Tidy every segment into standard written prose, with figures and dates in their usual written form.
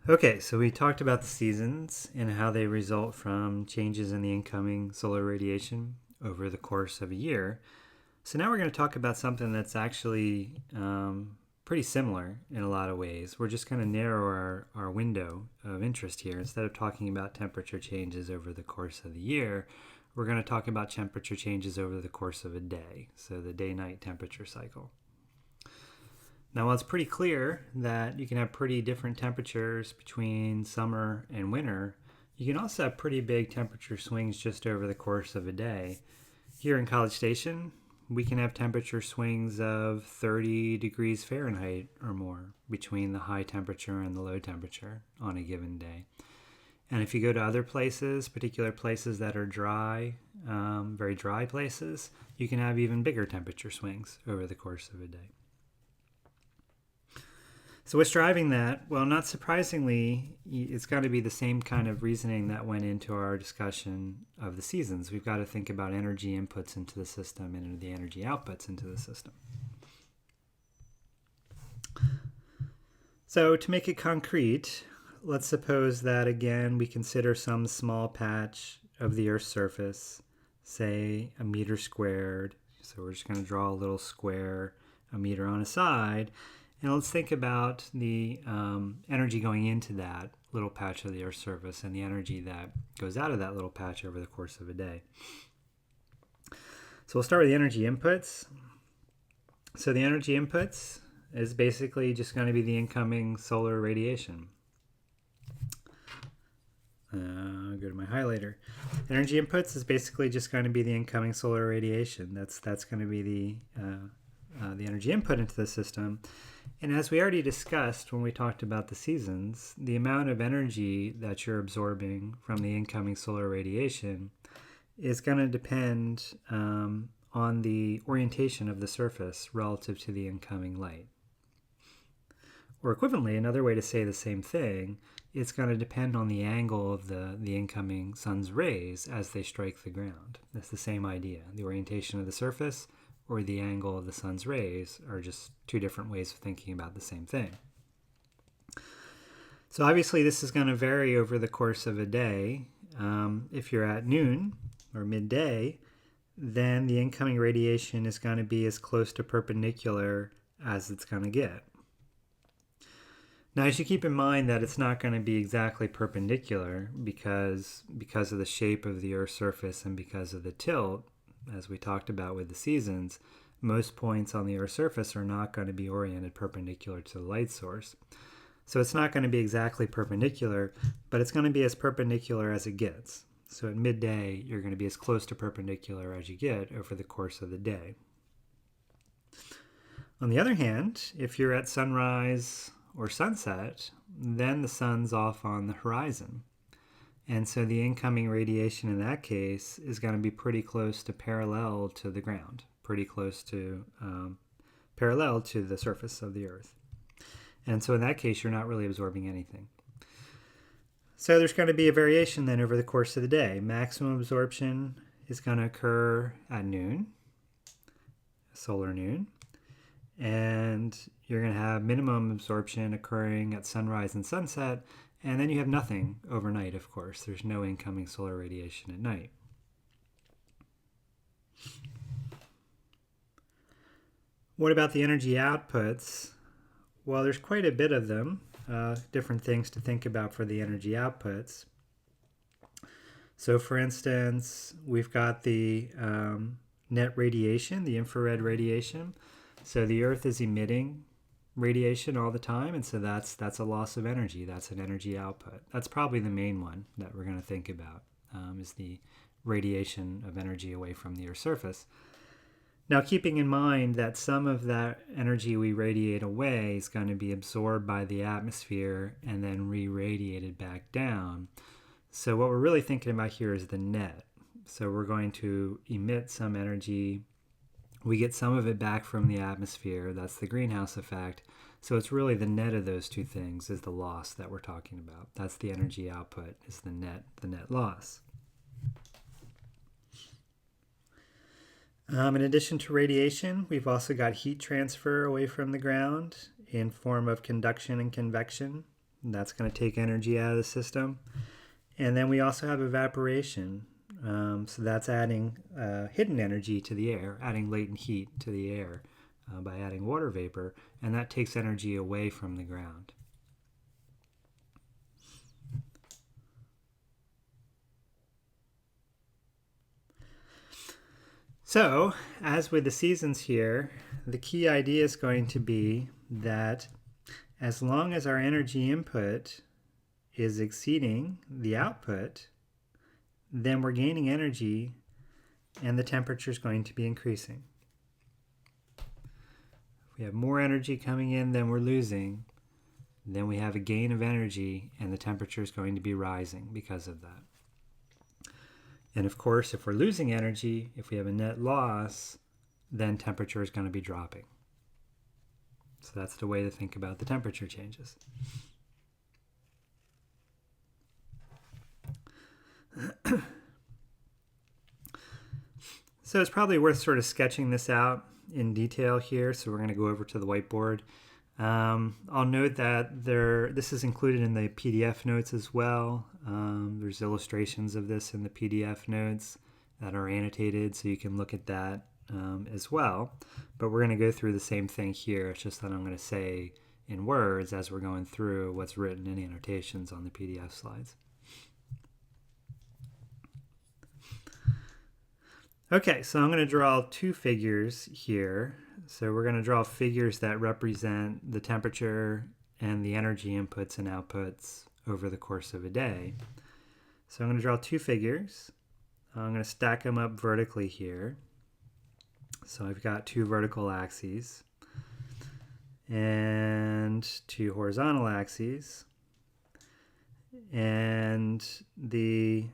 Okay, so we talked about the seasons and how they result from changes in the incoming solar radiation over the course of a year. So now we're going to talk about something that's actually pretty similar in a lot of ways. We're just going to narrow our window of interest here. Instead of talking about temperature changes over the course of the year, we're going to talk about temperature changes over the course of a day. So the day night temperature cycle. Now, while it's pretty clear that you can have pretty different temperatures between summer and winter, you can also have pretty big temperature swings just over the course of a day. Here in College Station, we can have temperature swings of 30 degrees Fahrenheit or more between the high temperature and the low temperature on a given day. And if you go to other places, particular places that are dry, very dry places, you can have even bigger temperature swings over the course of a day. So, what's driving that? Well, not surprisingly, it's got to be the same kind of reasoning that went into our discussion of the seasons. We've got to think about energy inputs into the system and the energy outputs into the system. So, to make it concrete, let's suppose that again we consider some small patch of the Earth's surface, say a meter squared. So, we're just going to draw a little square, a meter on a side. And let's think about the energy going into that little patch of the Earth's surface and the energy that goes out of that little patch over the course of a day. So we'll start with the energy inputs. So the energy inputs is basically just going to be the incoming solar radiation. Go to my highlighter. Energy inputs is basically just going to be the incoming solar radiation. That's going to be the energy input into the system. And as we already discussed when we talked about the seasons, the amount of energy that you're absorbing from the incoming solar radiation is going to depend on the orientation of the surface relative to the incoming light. Or equivalently, another way to say the same thing, it's going to depend on the angle of the incoming sun's rays as they strike the ground. That's the same idea. The orientation of the surface or the angle of the sun's rays are just two different ways of thinking about the same thing. So obviously this is going to vary over the course of a day. If you're at noon or midday, then the incoming radiation is going to be as close to perpendicular as it's going to get. Now, you should keep in mind that it's not going to be exactly perpendicular because of the shape of the Earth's surface and because of the tilt, as we talked about with the seasons, most points on the Earth's surface are not going to be oriented perpendicular to the light source. So it's not going to be exactly perpendicular, but it's going to be as perpendicular as it gets. So at midday, you're going to be as close to perpendicular as you get over the course of the day. On the other hand, if you're at sunrise or sunset, then the sun's off on the horizon. And so the incoming radiation in that case is going to be pretty close to parallel to the ground, pretty close to parallel to the surface of the Earth. And so in that case, you're not really absorbing anything. So there's going to be a variation then over the course of the day. Maximum absorption is going to occur at noon, solar noon. And you're going to have minimum absorption occurring at sunrise and sunset, and then you have nothing overnight, of course. There's no incoming solar radiation at night. What about the energy outputs? Well, there's quite a bit of them, different things to think about for the energy outputs. So for instance, we've got the net radiation, the infrared radiation. So the Earth is emitting radiation all the time, and so that's a loss of energy. That's an energy output. That's probably the main one that we're going to think about, is the radiation of energy away from the Earth's surface. Now, keeping in mind that some of that energy we radiate away is going to be absorbed by the atmosphere and then re-radiated back down. So what we're really thinking about here is the net. So we're going to emit some energy. We get some of it back from the atmosphere. That's the greenhouse effect. So it's really the net of those two things is the loss that we're talking about. That's the energy output, is the net loss. In addition to radiation, we've also got heat transfer away from the ground in form of conduction and convection. That's going to take energy out of the system. And then we also have evaporation. So that's adding hidden energy to the air, adding latent heat to the air by adding water vapor, and that takes energy away from the ground. So, as with the seasons here, the key idea is going to be that as long as our energy input is exceeding the output, then we're gaining energy and the temperature is going to be increasing. If we have more energy coming in than we're losing, then we have a gain of energy and the temperature is going to be rising because of that. And of course, if we're losing energy, if we have a net loss, then temperature is going to be dropping. So that's the way to think about the temperature changes. So it's probably worth sort of sketching this out in detail here. So we're going to go over to the whiteboard. I'll note that this is included in the PDF notes as well. There's illustrations of this in the PDF notes that are annotated, so you can look at that as well. But we're going to go through the same thing here. It's just that I'm going to say in words as we're going through what's written in annotations on the PDF slides. Okay, so I'm going to draw two figures here. So we're going to draw figures that represent the temperature and the energy inputs and outputs over the course of a day. So I'm going to draw two figures. I'm going to stack them up vertically here. So I've got two vertical axes and two horizontal axes. And the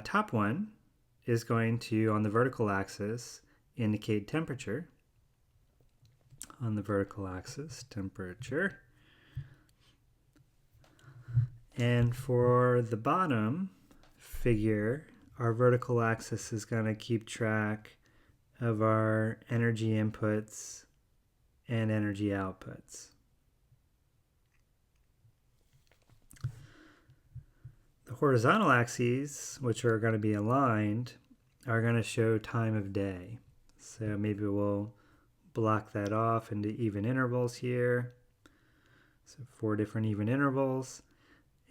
top one is going to, on the vertical axis, indicate temperature. On the vertical axis, temperature. And for the bottom figure, our vertical axis is going to keep track of our energy inputs and energy outputs. The horizontal axes, which are going to be aligned, are going to show time of day. So maybe we'll block that off into even intervals here. So 4 different even intervals.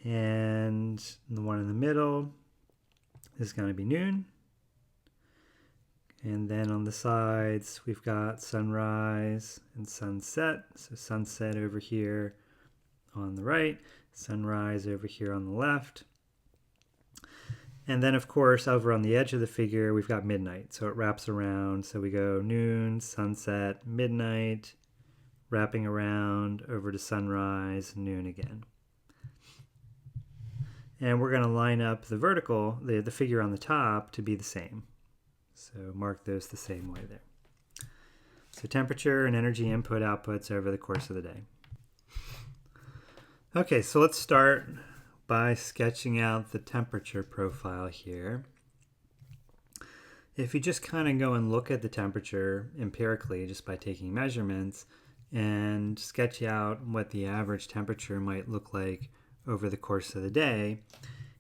And the one in the middle is going to be noon. And then on the sides, we've got sunrise and sunset. So sunset over here on the right, sunrise over here on the left. And then, of course, over on the edge of the figure, we've got midnight. So it wraps around. So we go noon, sunset, midnight, wrapping around over to sunrise, noon again. And we're going to line up the vertical, the figure on the top, to be the same. So mark those the same way there. So temperature and energy input outputs over the course of the day. Okay, so let's start by sketching out the temperature profile here. If you just kind of go and look at the temperature empirically just by taking measurements and sketch out what the average temperature might look like over the course of the day,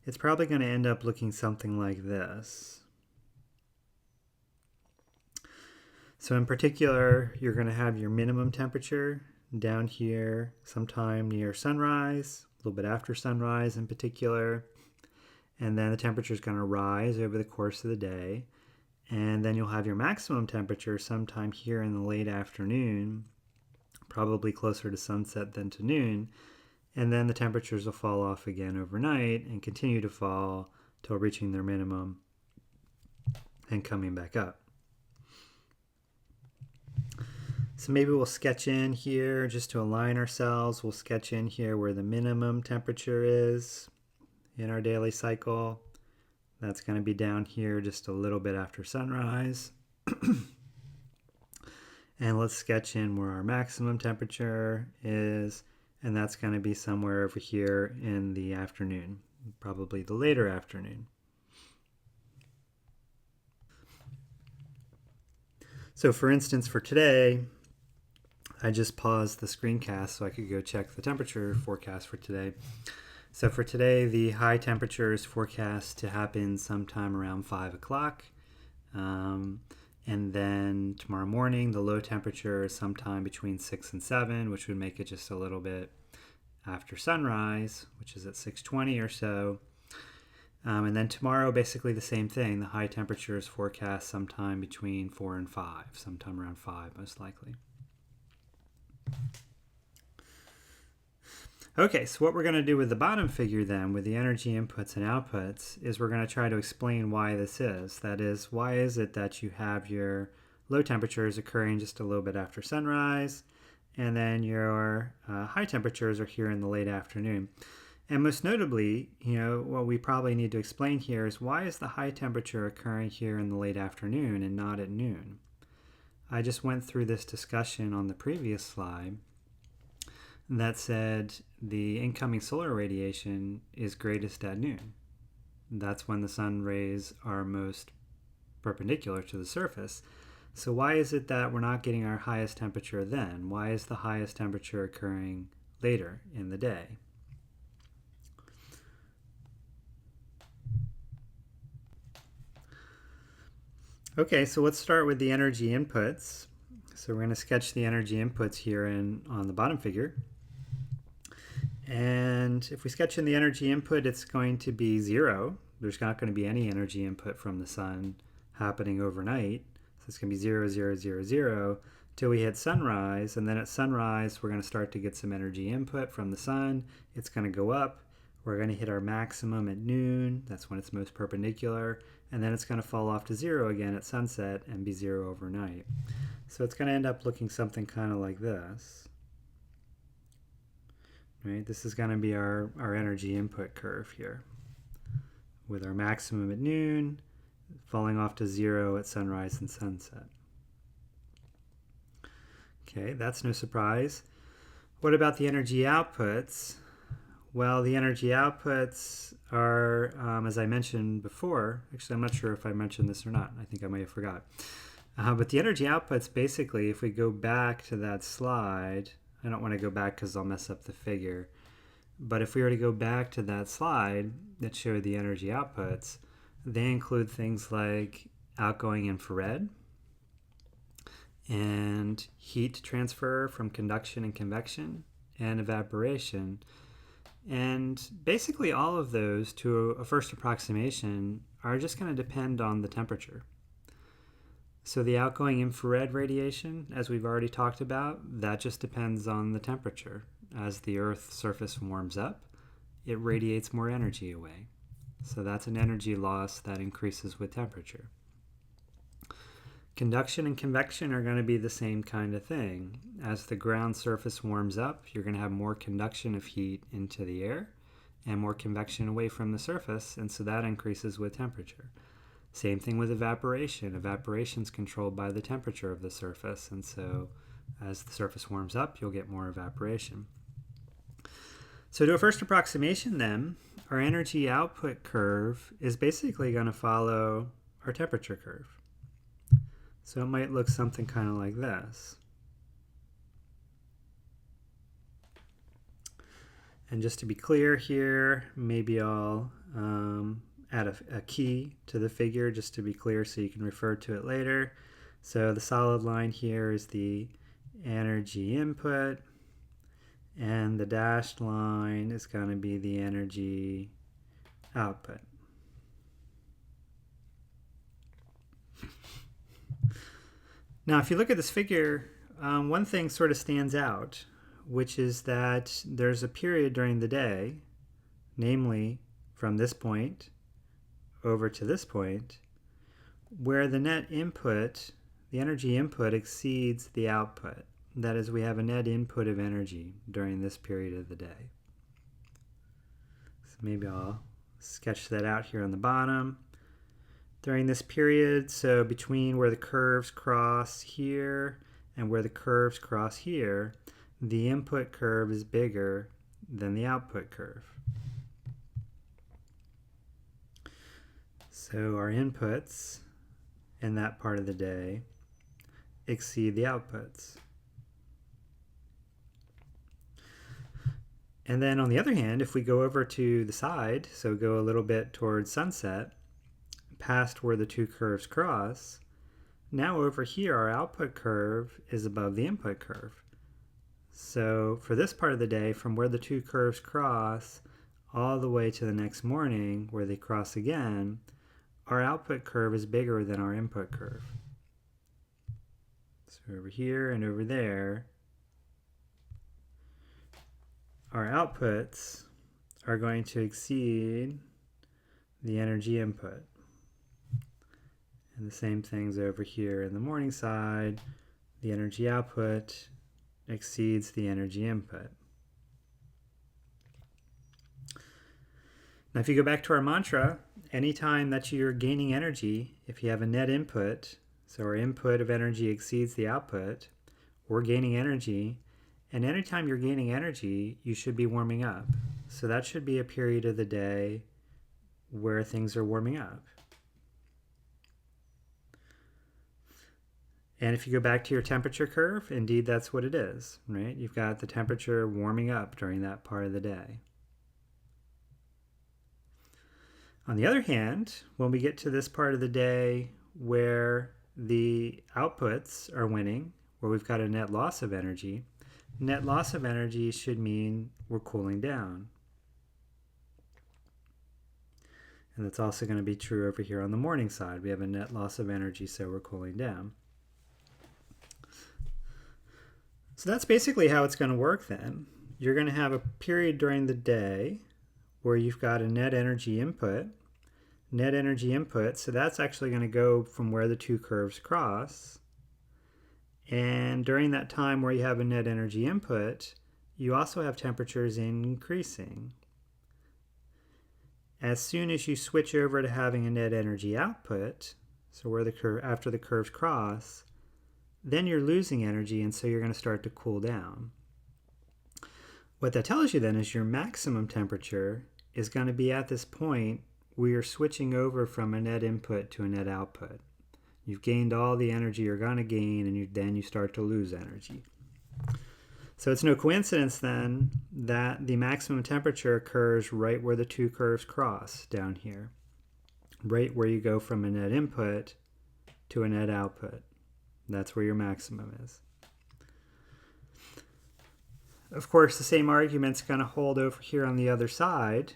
it's probably going to end up looking something like this. So in particular, you're going to have your minimum temperature down here sometime near sunrise, a little bit after sunrise in particular, and then the temperature is going to rise over the course of the day, and then you'll have your maximum temperature sometime here in the late afternoon, probably closer to sunset than to noon, and then the temperatures will fall off again overnight and continue to fall till reaching their minimum and coming back up. So maybe we'll sketch in here just to align ourselves. We'll sketch in here where the minimum temperature is in our daily cycle. That's going to be down here just a little bit after sunrise. And let's sketch in where our maximum temperature is, and that's going to be somewhere over here in the afternoon, probably the later afternoon. So for instance, for today, I just paused the screencast so I could go check the temperature forecast for today. So for today, the high temperature is forecast to happen sometime around 5 o'clock. And then tomorrow morning, the low temperature is sometime between 6 and 7, which would make it just a little bit after sunrise, which is at 6:20 or so. And then tomorrow, basically the same thing. The high temperature is forecast sometime between 4 and 5, sometime around 5 most likely. Okay, so what we're going to do with the bottom figure then, with the energy inputs and outputs, is we're going to try to explain why this is. That is, why is it that you have your low temperatures occurring just a little bit after sunrise, and then your high temperatures are here in the late afternoon. And most notably, what we probably need to explain here is why is the high temperature occurring here in the late afternoon and not at noon? I just went through this discussion on the previous slide that said the incoming solar radiation is greatest at noon. That's when the sun rays are most perpendicular to the surface. So why is it that we're not getting our highest temperature then? Why is the highest temperature occurring later in the day? Okay, so let's start with the energy inputs. So we're going to sketch the energy inputs here on the bottom figure. And if we sketch in the energy input, it's going to be 0. There's not going to be any energy input from the sun happening overnight. So it's going to be 0, 0, 0, 0 till we hit sunrise. And then at sunrise, we're going to start to get some energy input from the sun. It's going to go up. We're going to hit our maximum at noon. That's when it's most perpendicular. And then it's going to fall off to 0 again at sunset and be 0 overnight. So it's going to end up looking something kind of like this. Right? This is going to be our energy input curve here, with our maximum at noon, falling off to 0 at sunrise and sunset. Okay, that's no surprise. What about the energy outputs? Well, the energy outputs are, as I mentioned before, actually I'm not sure if I mentioned this or not. I think I might have forgot. But the energy outputs, basically, if we go back to that slide, I don't want to go back because I'll mess up the figure. But if we were to go back to that slide that showed the energy outputs, they include things like outgoing infrared and heat transfer from conduction and convection and evaporation. And basically all of those, to a first approximation, are just going to depend on the temperature. So the outgoing infrared radiation, as we've already talked about, that just depends on the temperature. As the Earth's surface warms up, it radiates more energy away. So that's an energy loss that increases with temperature. Conduction and convection are going to be the same kind of thing. As the ground surface warms up, you're going to have more conduction of heat into the air and more convection away from the surface, and so that increases with temperature. Same thing with evaporation. Evaporation is controlled by the temperature of the surface, and so as the surface warms up, you'll get more evaporation. So to a first approximation then, our energy output curve is basically going to follow our temperature curve. So it might look something kind of like this. And just to be clear here, maybe I'll add a key to the figure just to be clear so you can refer to it later. So the solid line here is the energy input, and the dashed line is going to be the energy output. Now, if you look at this figure, one thing sort of stands out, which is that there's a period during the day, namely from this point over to this point, where the net input, the energy input, exceeds the output. That is, we have a net input of energy during this period of the day. So maybe I'll sketch that out here on the bottom. During this period, so between where the curves cross here and where the curves cross here, the input curve is bigger than the output curve. So our inputs in that part of the day exceed the outputs. And then on the other hand, if we go over to the side, so go a little bit towards sunset, past where the two curves cross, now over here our output curve is above the input curve. So for this part of the day, from where the two curves cross all the way to the next morning where they cross again, our output curve is bigger than our input curve. So over here and over there, our outputs are going to exceed the energy input. And the same thing's over here in the morning side. The energy output exceeds the energy input. Now if you go back to our mantra, anytime that you're gaining energy, if you have a net input, so our input of energy exceeds the output, we're gaining energy. And anytime you're gaining energy, you should be warming up. So that should be a period of the day where things are warming up. And if you go back to your temperature curve, indeed that's what it is, right? You've got the temperature warming up during that part of the day. On the other hand, when we get to this part of the day where the outputs are winning, where we've got a net loss of energy should mean we're cooling down. And that's also going to be true over here on the morning side. We have a net loss of energy, so we're cooling down. So that's basically how it's going to work then. You're going to have a period during the day where you've got a net energy input. So that's actually going to go from where the two curves cross. And during that time where you have a net energy input, you also have temperatures increasing. As soon as you switch over to having a net energy output, so where the curve after the curves cross, then you're losing energy, and so you're going to start to cool down. What that tells you then is your maximum temperature is going to be at this point where you're switching over from a net input to a net output. You've gained all the energy you're going to gain, and then you start to lose energy. So it's no coincidence then that the maximum temperature occurs right where the two curves cross down here, right where you go from a net input to a net output. That's where your maximum is. Of course, the same argument's going to hold over here on the other side,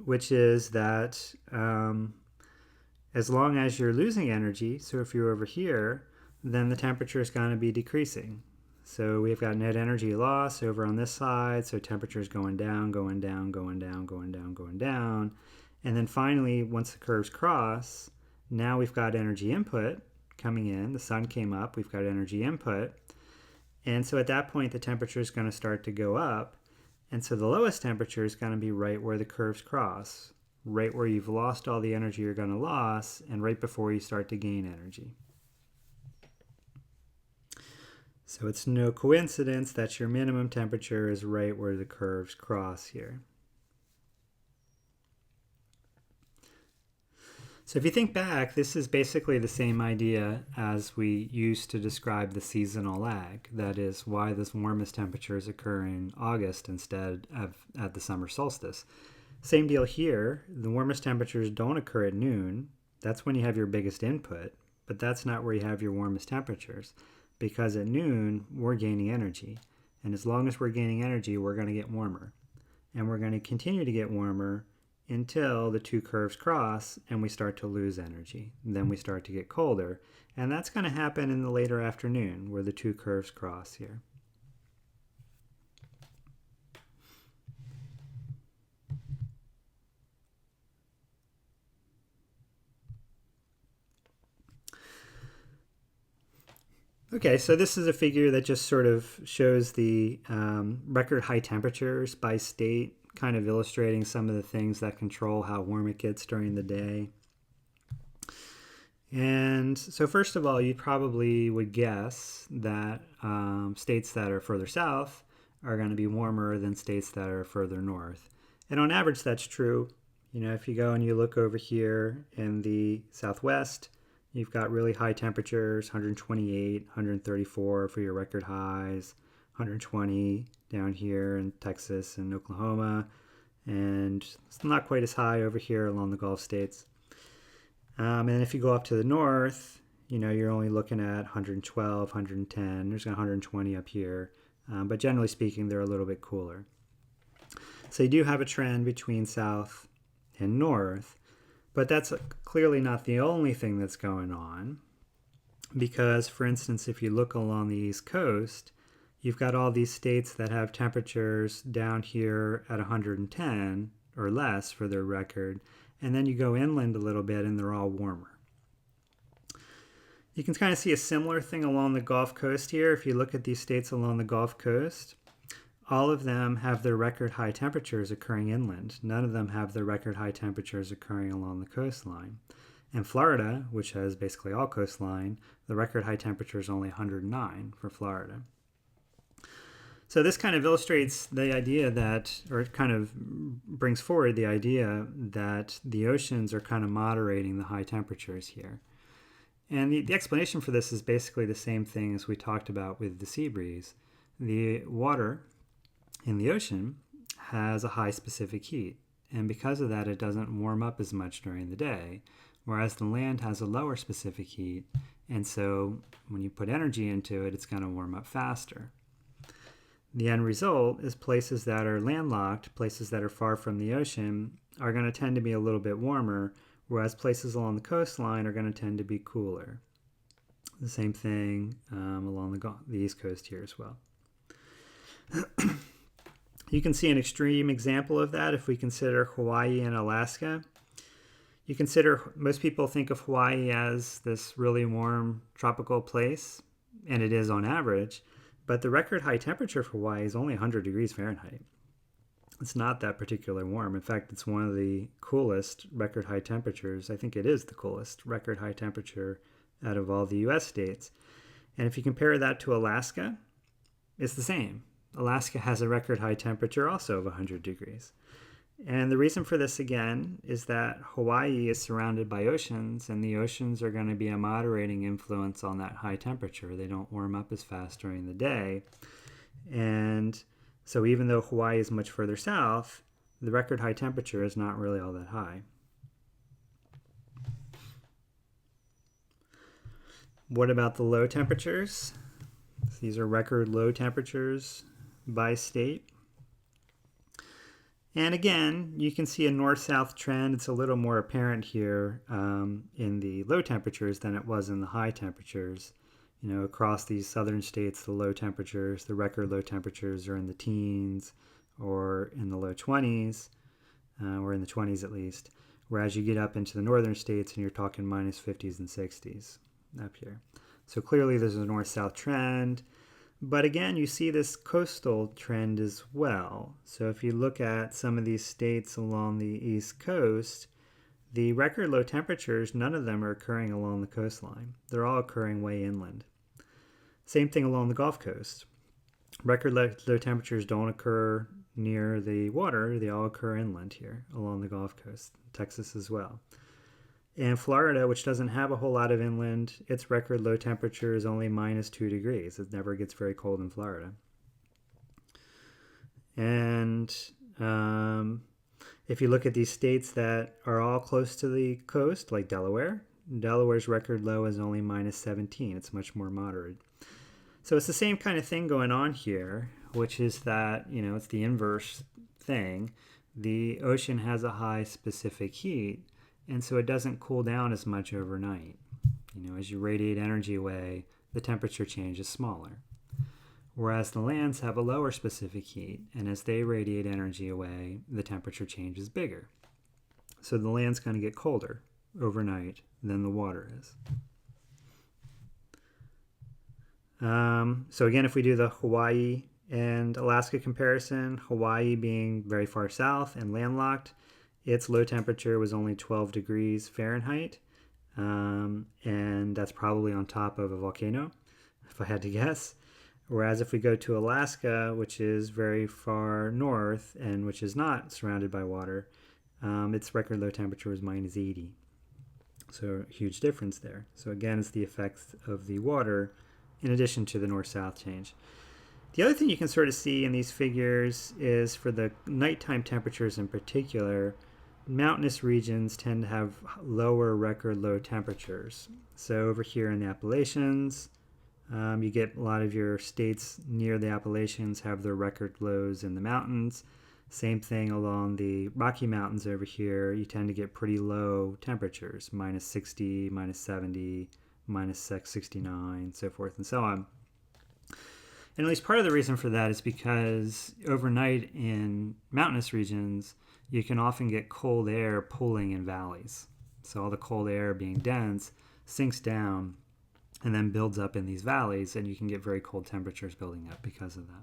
which is that as long as you're losing energy, so if you're over here, then the temperature is going to be decreasing. So we've got net energy loss over on this side, so temperature is going down, going down, going down, going down, going down. And then finally, once the curves cross, now we've got energy input coming in. The sun came up, we've got energy input. And so at that point, the temperature is going to start to go up. And so the lowest temperature is going to be right where the curves cross, right where you've lost all the energy you're going to lose, and right before you start to gain energy. So it's no coincidence that your minimum temperature is right where the curves cross here. So if you think back, this is basically the same idea as we used to describe the seasonal lag. That is why the warmest temperatures occur in August instead of at the summer solstice. Same deal here. The warmest temperatures don't occur at noon. That's when you have your biggest input, but that's not where you have your warmest temperatures, because at noon we're gaining energy. And as long as we're gaining energy, we're going to get warmer. And we're going to continue to get warmer until the two curves cross and we start to lose energy. And then we start to get colder. And that's going to happen in the later afternoon where the two curves cross here. Okay, so this is a figure that just sort of shows the record high temperatures by state, kind of illustrating some of the things that control how warm it gets during the day. And so first of all, you probably would guess that states that are further south are going to be warmer than states that are further north. And on average, that's true. You know, if you go and you look over here in the southwest, you've got really high temperatures, 128, 134 for your record highs, 120 down here in Texas and Oklahoma, and it's not quite as high over here along the Gulf states. And if you go up to the north, you're only looking at 112, 110. There's 120 up here, but generally speaking, they're a little bit cooler. So you do have a trend between south and north, but that's clearly not the only thing that's going on. Because, for instance, if you look along the East Coast, you've got all these states that have temperatures down here at 110 or less for their record, and then you go inland a little bit and they're all warmer. You can kind of see a similar thing along the Gulf Coast here. If you look at these states along the Gulf Coast, all of them have their record high temperatures occurring inland. None of them have their record high temperatures occurring along the coastline. In Florida, which has basically all coastline, the record high temperature is only 109 for Florida. So this kind of illustrates the idea that, or it kind of brings forward the idea that the oceans are kind of moderating the high temperatures here. And the explanation for this is basically the same thing as we talked about with the sea breeze. The water in the ocean has a high specific heat, and because of that, it doesn't warm up as much during the day, whereas the land has a lower specific heat, and so when you put energy into it, it's going to warm up faster. The end result is places that are landlocked, places that are far from the ocean, are going to tend to be a little bit warmer, whereas places along the coastline are going to tend to be cooler. The same thing along the East Coast here as well. You can see an extreme example of that if we consider Hawaii and Alaska. Most people think of Hawaii as this really warm tropical place, and it is on average, but the record high temperature for Hawaii is only 100 degrees Fahrenheit. It's not that particularly warm. In fact, it's one of the coolest record high temperatures. I think it is the coolest record high temperature out of all the U.S. states. And if you compare that to Alaska, it's the same. Alaska has a record high temperature also of 100 degrees. And the reason for this, again, is that Hawaii is surrounded by oceans, and the oceans are going to be a moderating influence on that high temperature. They don't warm up as fast during the day. And so even though Hawaii is much further south, the record high temperature is not really all that high. What about the low temperatures? These are record low temperatures by state. And again, you can see a north-south trend. It's a little more apparent here in the low temperatures than it was in the high temperatures. Across these southern states, the record low temperatures are in the teens or in the low 20s, or in the 20s at least. Whereas you get up into the northern states and you're talking minus 50s and 60s up here. So clearly there's a north-south trend. But again, you see this coastal trend as well. So if you look at some of these states along the East Coast, the record low temperatures, none of them are occurring along the coastline. They're all occurring way inland. Same thing along the Gulf Coast. Record low temperatures don't occur near the water. They all occur inland here along the Gulf Coast, Texas as well. And Florida, which doesn't have a whole lot of inland, its record low temperature is only minus 2 degrees. It never gets very cold in Florida. And if you look at these states that are all close to the coast, like Delaware's record low is only minus 17. It's much more moderate. So it's the same kind of thing going on here, which is that, it's the inverse thing. The ocean has a high specific heat, and so it doesn't cool down as much overnight. As you radiate energy away, the temperature change is smaller. Whereas the lands have a lower specific heat, and as they radiate energy away, the temperature change is bigger. So the land's going to get colder overnight than the water is. So again, if we do the Hawaii and Alaska comparison, Hawaii being very far south and landlocked, its low temperature was only 12 degrees Fahrenheit, and that's probably on top of a volcano, if I had to guess. Whereas if we go to Alaska, which is very far north and which is not surrounded by water, its record low temperature was minus 80. So huge difference there. So again, it's the effects of the water in addition to the north-south change. The other thing you can sort of see in these figures is for the nighttime temperatures in particular, mountainous regions tend to have lower record low temperatures. So over here in the Appalachians, you get a lot of your states near the Appalachians have their record lows in the mountains. Same thing along the Rocky Mountains over here. You tend to get pretty low temperatures, minus 60, minus 70, minus 69, so forth and so on. And at least part of the reason for that is because overnight in mountainous regions, you can often get cold air pooling in valleys. So all the cold air being dense sinks down and then builds up in these valleys, and you can get very cold temperatures building up because of that.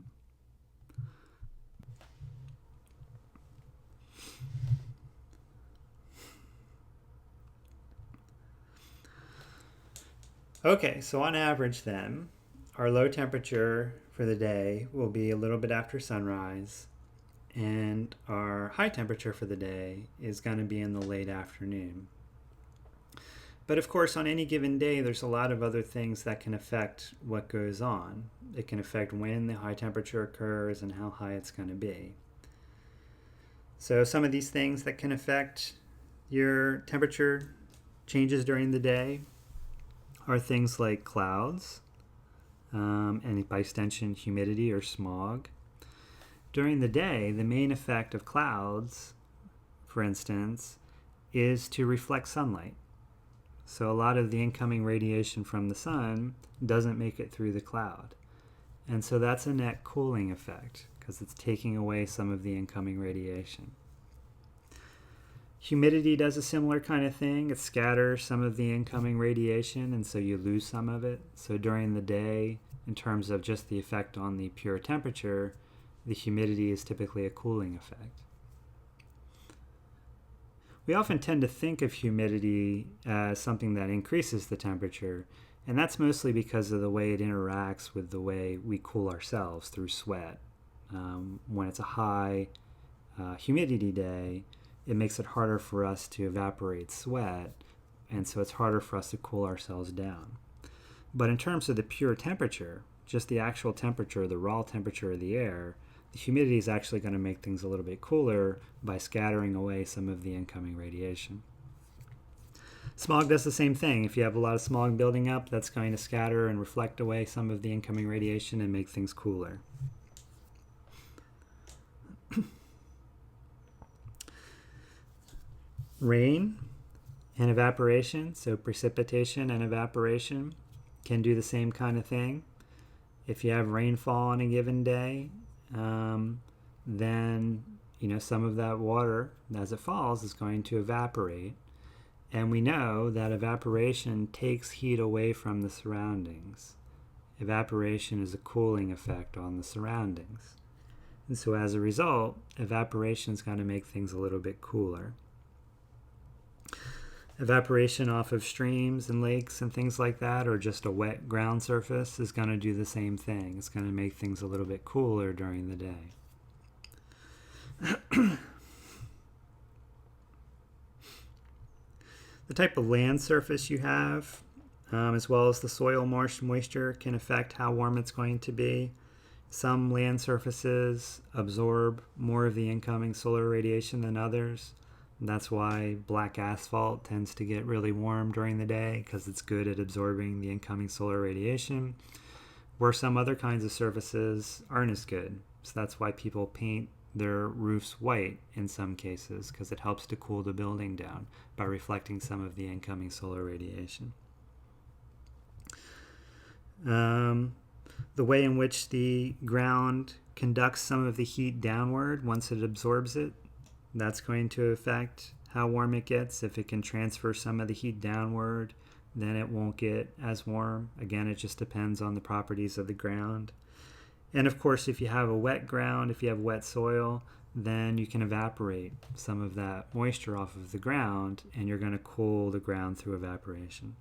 Okay, so on average then, our low temperature for the day will be a little bit after sunrise, and our high temperature for the day is going to be in the late afternoon. But of course, on any given day, there's a lot of other things that can affect what goes on. It can affect when the high temperature occurs and how high it's going to be. So some of these things that can affect your temperature changes during the day are things like clouds, and by extension humidity or smog. During the day, the main effect of clouds, for instance, is to reflect sunlight. So a lot of the incoming radiation from the sun doesn't make it through the cloud. And so that's a net cooling effect because it's taking away some of the incoming radiation. Humidity does a similar kind of thing. It scatters some of the incoming radiation, and so you lose some of it. So during the day, in terms of just the effect on the pure temperature, the humidity is typically a cooling effect. We often tend to think of humidity as something that increases the temperature, and that's mostly because of the way it interacts with the way we cool ourselves through sweat. When it's a high humidity day, it makes it harder for us to evaporate sweat, and so it's harder for us to cool ourselves down. But in terms of the pure temperature, just the actual temperature, the raw temperature of the air, the humidity is actually going to make things a little bit cooler by scattering away some of the incoming radiation. Smog does the same thing. If you have a lot of smog building up, that's going to scatter and reflect away some of the incoming radiation and make things cooler. Rain and evaporation, so precipitation and evaporation, can do the same kind of thing. If you have rainfall on a given day, then some of that water as it falls is going to evaporate, and we know that evaporation takes heat away from the surroundings. Evaporation is a cooling effect on the surroundings, and so as a result, evaporation is going to make things a little bit cooler. Evaporation off of streams and lakes and things like that, or just a wet ground surface, is going to do the same thing. It's going to make things a little bit cooler during the day. The type of land surface you have, as well as the soil moisture, can affect how warm it's going to be. Some land surfaces absorb more of the incoming solar radiation than others. That's why black asphalt tends to get really warm during the day, because it's good at absorbing the incoming solar radiation, where some other kinds of surfaces aren't as good. So that's why people paint their roofs white in some cases, because it helps to cool the building down by reflecting some of the incoming solar radiation. The way in which the ground conducts some of the heat downward once it absorbs it, that's going to affect how warm it gets. If it can transfer some of the heat downward, then it won't get as warm. Again, it just depends on the properties of the ground. And of course, if you have a wet ground, if you have wet soil, then you can evaporate some of that moisture off of the ground, and you're going to cool the ground through evaporation.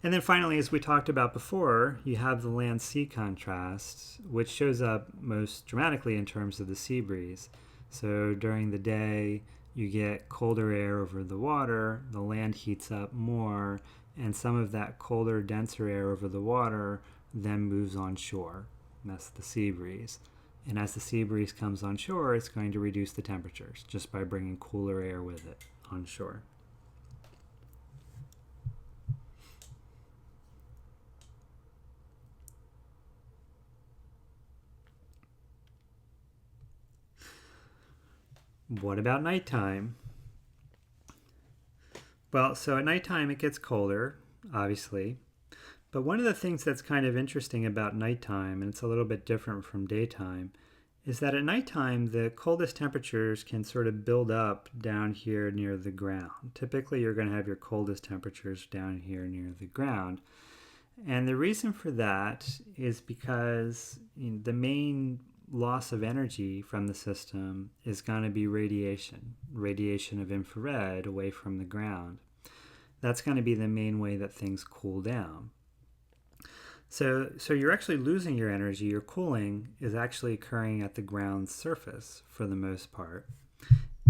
And then finally, as we talked about before, you have the land-sea contrast, which shows up most dramatically in terms of the sea breeze. So during the day, you get colder air over the water, the land heats up more, and some of that colder, denser air over the water then moves on shore. That's the sea breeze. And as the sea breeze comes on shore, it's going to reduce the temperatures just by bringing cooler air with it on shore. What about nighttime? Well, so at nighttime it gets colder, obviously. But one of the things that's kind of interesting about nighttime, and it's a little bit different from daytime, is that at nighttime the coldest temperatures can sort of build up down here near the ground. Typically, you're going to have your coldest temperatures down here near the ground. And the reason for that is because the main loss of energy from the system is going to be radiation of infrared away from the ground. That's going to be the main way that things cool down. So you're actually losing your energy. Your cooling is actually occurring at the ground's surface for the most part.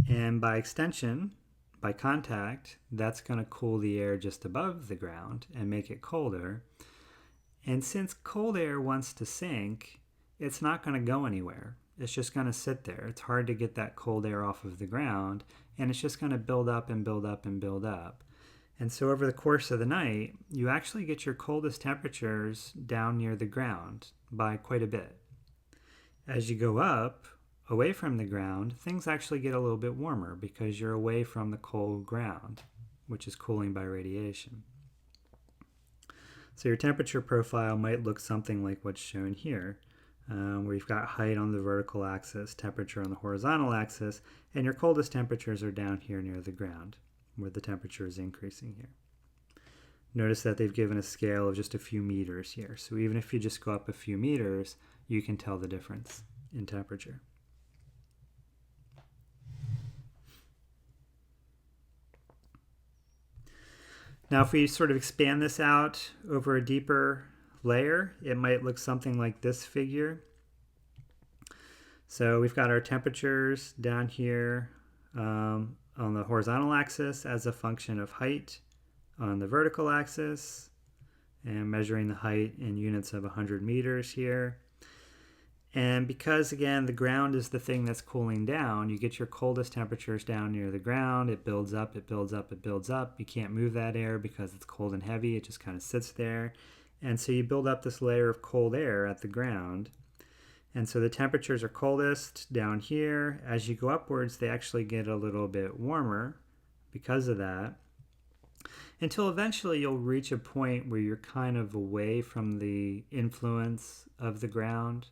And by extension, by contact, that's going to cool the air just above the ground and make it colder. And since cold air wants to sink, it's not going to go anywhere. It's just going to sit there. It's hard to get that cold air off of the ground, and it's just going to build up and build up and build up. And so over the course of the night, you actually get your coldest temperatures down near the ground by quite a bit. As you go up, away from the ground, things actually get a little bit warmer because you're away from the cold ground, which is cooling by radiation. So your temperature profile might look something like what's shown here, where you've got height on the vertical axis, temperature on the horizontal axis, and your coldest temperatures are down here near the ground, where the temperature is increasing here. Notice that they've given a scale of just a few meters here. So even if you just go up a few meters, you can tell the difference in temperature. Now, if we sort of expand this out over a deeper layer, it might look something like this figure. So we've got our temperatures down here on the horizontal axis as a function of height on the vertical axis, and measuring the height in units of 100 meters here. And because, again, the ground is the thing that's cooling down, you get your coldest temperatures down near the ground. It builds up, it builds up, it builds up. You can't move that air because it's cold and heavy. It just kind of sits there. And so you build up this layer of cold air at the ground. And so the temperatures are coldest down here. As you go upwards, they actually get a little bit warmer because of that, until eventually you'll reach a point where you're kind of away from the influence of the ground.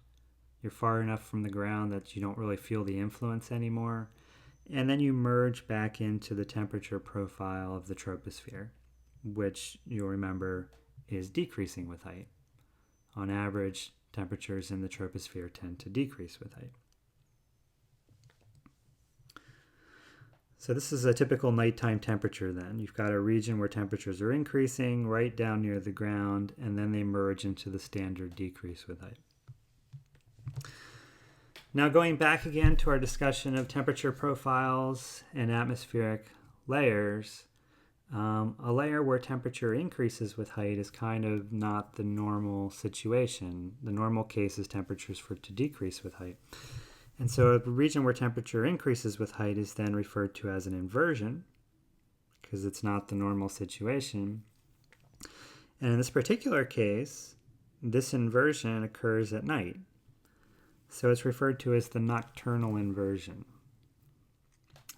You're far enough from the ground that you don't really feel the influence anymore. And then you merge back into the temperature profile of the troposphere, which you'll remember is decreasing with height. On average, temperatures in the troposphere tend to decrease with height. So this is a typical nighttime temperature then. You've got a region where temperatures are increasing right down near the ground, and then they merge into the standard decrease with height. Now going back again to our discussion of temperature profiles and atmospheric layers, a layer where temperature increases with height is kind of not the normal situation. The normal case is temperatures to decrease with height. And so a region where temperature increases with height is then referred to as an inversion, because it's not the normal situation. And in this particular case, this inversion occurs at night. So it's referred to as the nocturnal inversion.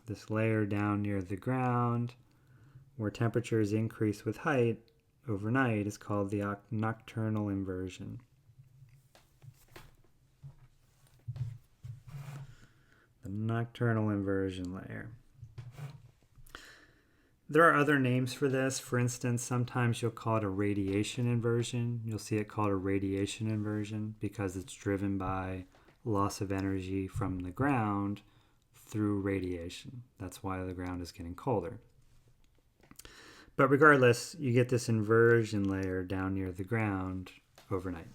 This layer down near the ground, where temperatures increase with height overnight, is called the nocturnal inversion. The nocturnal inversion layer. There are other names for this. For instance, sometimes you'll call it a radiation inversion. You'll see it called a radiation inversion because it's driven by loss of energy from the ground through radiation. That's why the ground is getting colder. But regardless, you get this inversion layer down near the ground overnight.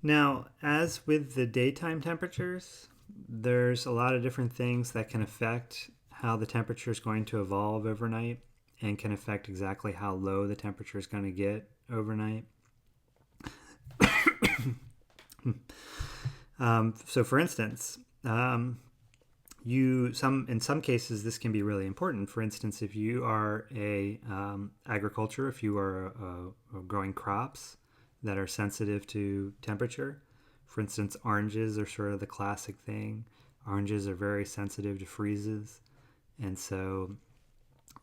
Now, as with the daytime temperatures, there's a lot of different things that can affect how the temperature is going to evolve overnight and can affect exactly how low the temperature is going to get overnight. So for instance, in some cases this can be really important. For instance, if you are agriculture, if you are growing crops that are sensitive to temperature, for instance, oranges are sort of the classic thing. Oranges are very sensitive to freezes, and so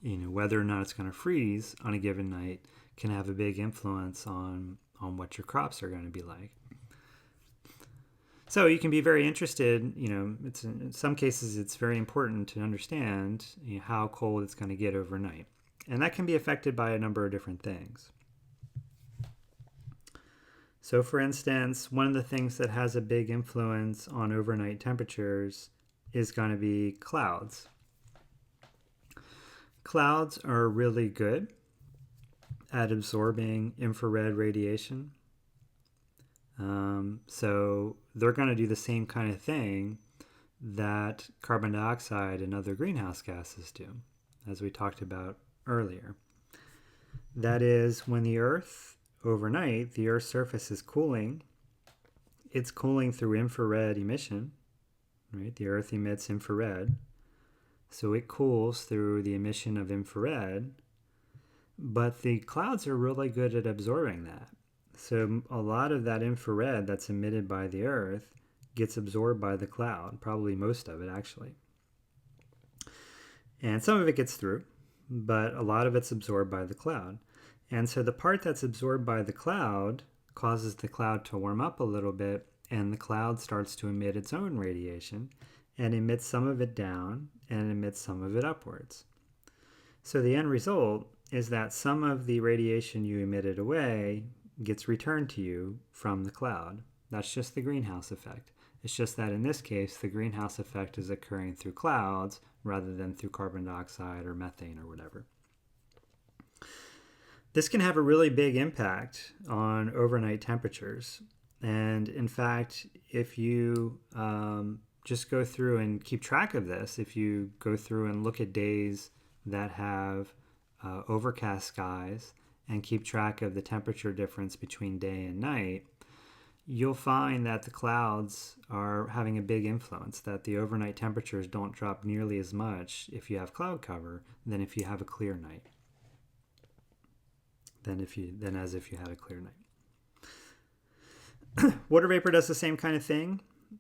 whether or not it's going to freeze on a given night can have a big influence on what your crops are going to be like. So you can be very interested, it's in some cases it's very important to understand how cold it's going to get overnight. And that can be affected by a number of different things. So for instance, one of the things that has a big influence on overnight temperatures is going to be clouds. Clouds are really good at absorbing infrared radiation. So they're going to do the same kind of thing that carbon dioxide and other greenhouse gases do, as we talked about earlier. That is, when the Earth, overnight, the Earth's surface is cooling, it's cooling through infrared emission, right? The Earth emits infrared. So it cools through the emission of infrared, but the clouds are really good at absorbing that. So a lot of that infrared that's emitted by the Earth gets absorbed by the cloud, probably most of it actually. And some of it gets through, but a lot of it's absorbed by the cloud. And so the part that's absorbed by the cloud causes the cloud to warm up a little bit, and the cloud starts to emit its own radiation and emits some of it down and emits some of it upwards. So the end result is that some of the radiation you emitted away gets returned to you from the cloud. That's just the greenhouse effect. It's just that in this case, the greenhouse effect is occurring through clouds rather than through carbon dioxide or methane or whatever. This can have a really big impact on overnight temperatures. And in fact, if you just go through and keep track of this, if you go through and look at days that have overcast skies and keep track of the temperature difference between day and night, you'll find that the clouds are having a big influence, that the overnight temperatures don't drop nearly as much if you have cloud cover than if you have a clear night, than as if you had a clear night. Water vapor does the same kind of thing,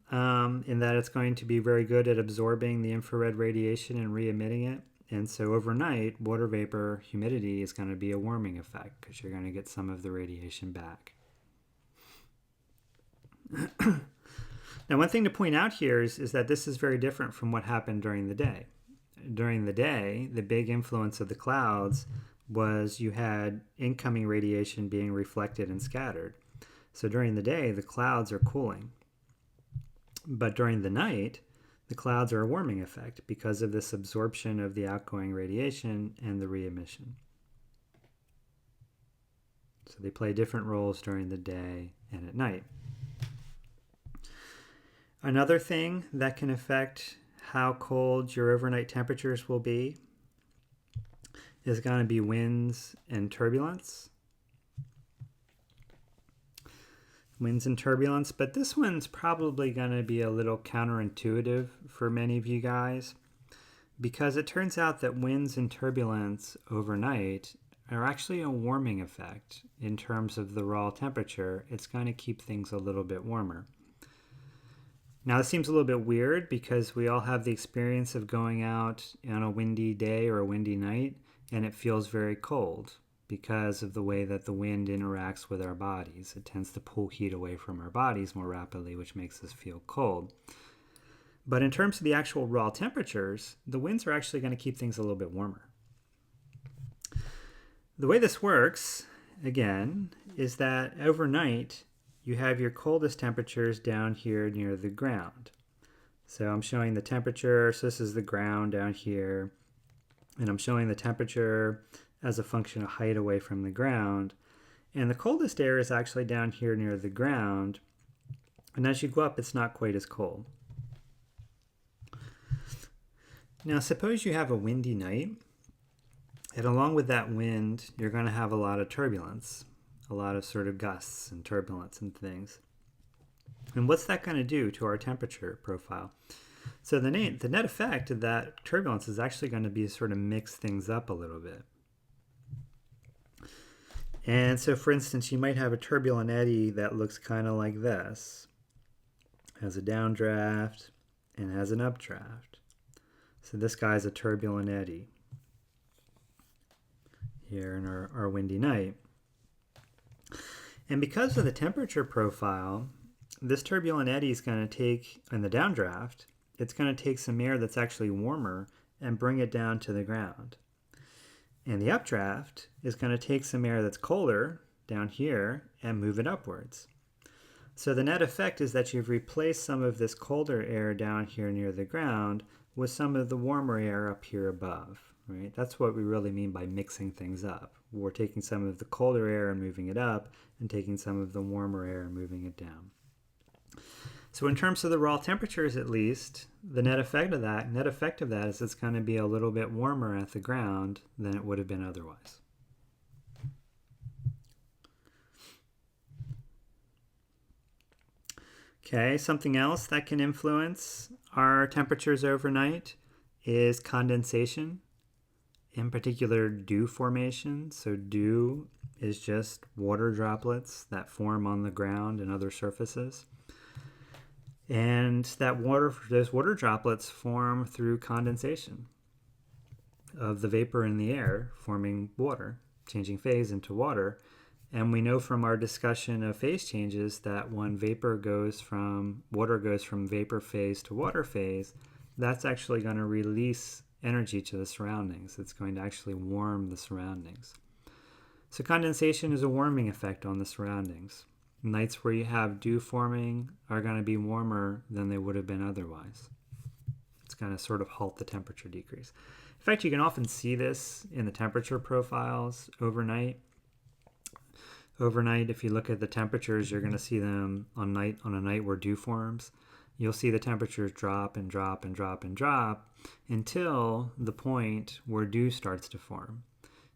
in that it's going to be very good at absorbing the infrared radiation and re-emitting it. And so overnight, water vapor humidity is going to be a warming effect because you're going to get some of the radiation back. Now, one thing to point out here is that this is very different from what happened during the day. During the day, the big influence of the clouds was you had incoming radiation being reflected and scattered. So during the day, the clouds are cooling. But during the night, the clouds are a warming effect because of this absorption of the outgoing radiation and the re-emission. So they play different roles during the day and at night. Another thing that can affect how cold your overnight temperatures will be is going to be winds and turbulence. Winds and turbulence, but this one's probably going to be a little counterintuitive for many of you guys, because it turns out that winds and turbulence overnight are actually a warming effect in terms of the raw temperature. It's going to keep things a little bit warmer. Now, this seems a little bit weird because we all have the experience of going out on a windy day or a windy night, and it feels very cold because of the way that the wind interacts with our bodies. It tends to pull heat away from our bodies more rapidly, which makes us feel cold. But in terms of the actual raw temperatures, the winds are actually going to keep things a little bit warmer. The way this works, again, is that overnight you have your coldest temperatures down here near the ground. So I'm showing the temperature, so this is the ground down here, and I'm showing the temperature as a function of height away from the ground. And the coldest air is actually down here near the ground. And as you go up, it's not quite as cold. Now, suppose you have a windy night, and along with that wind, you're going to have a lot of turbulence, a lot of sort of gusts and turbulence and things. And what's that going to do to our temperature profile? So the net effect of that turbulence is actually going to be sort of mix things up a little bit. And so, for instance, you might have a turbulent eddy that looks kind of like this. Has a downdraft and has an updraft. So this guy's a turbulent eddy here in our windy night. And because of the temperature profile, this turbulent eddy is going to take, in the downdraft, it's going to take some air that's actually warmer and bring it down to the ground. And the updraft is going to take some air that's colder down here and move it upwards. So the net effect is that you've replaced some of this colder air down here near the ground with some of the warmer air up here above, right? That's what we really mean by mixing things up. We're taking some of the colder air and moving it up, and taking some of the warmer air and moving it down. So in terms of the raw temperatures, at least, the net effect of that is it's going to be a little bit warmer at the ground than it would have been otherwise. Okay, something else that can influence our temperatures overnight is condensation, in particular dew formation. So dew is just water droplets that form on the ground and other surfaces. And those water droplets form through condensation of the vapor in the air, forming water, changing phase into water. And we know from our discussion of phase changes that when water goes from vapor phase to water phase, that's actually going to release energy to the surroundings. It's going to actually warm the surroundings. So condensation is a warming effect on the surroundings. Nights where you have dew forming are going to be warmer than they would have been otherwise. It's going to sort of halt the temperature decrease. In fact, you can often see this in the temperature profiles overnight. Overnight, if you look at the temperatures, you're going to see them on a night where dew forms. You'll see the temperatures drop and drop and drop and drop until the point where dew starts to form.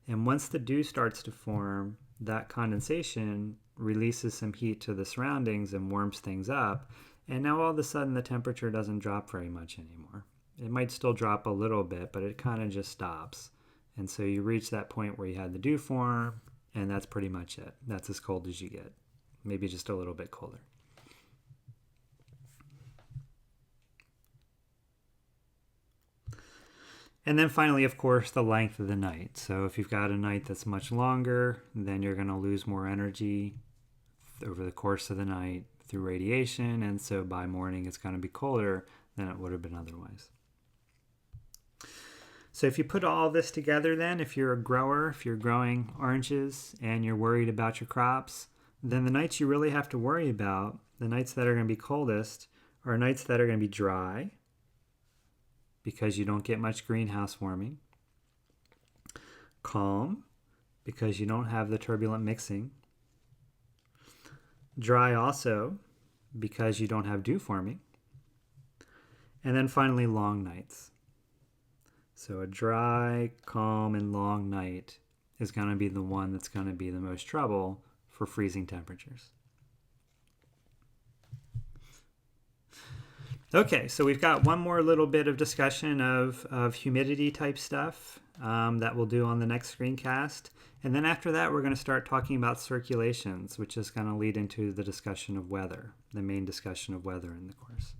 And once the dew starts to form, that condensation releases some heat to the surroundings and warms things up. And now all of a sudden the temperature doesn't drop very much anymore. It might still drop a little bit, but it kind of just stops. And so you reach that point where you had the dew form, and that's pretty much it. That's as cold as you get. Maybe just a little bit colder. And then finally, of course, the length of the night. So if you've got a night that's much longer, then you're going to lose more energy over the course of the night through radiation. And so by morning, it's going to be colder than it would have been otherwise. So if you put all this together then, if you're a grower, if you're growing oranges and you're worried about your crops, then the nights you really have to worry about, the nights that are going to be coldest, are nights that are going to be dry, because you don't get much greenhouse warming. Calm, because you don't have the turbulent mixing. Dry also, because you don't have dew forming. And then finally, long nights. So a dry, calm, and long night is going to be the one that's going to be the most trouble for freezing temperatures. Okay, so we've got one more little bit of discussion of humidity type stuff that we'll do on the next screencast. And then after that, we're going to start talking about circulations, which is going to lead into the discussion of weather, the main discussion of weather in the course.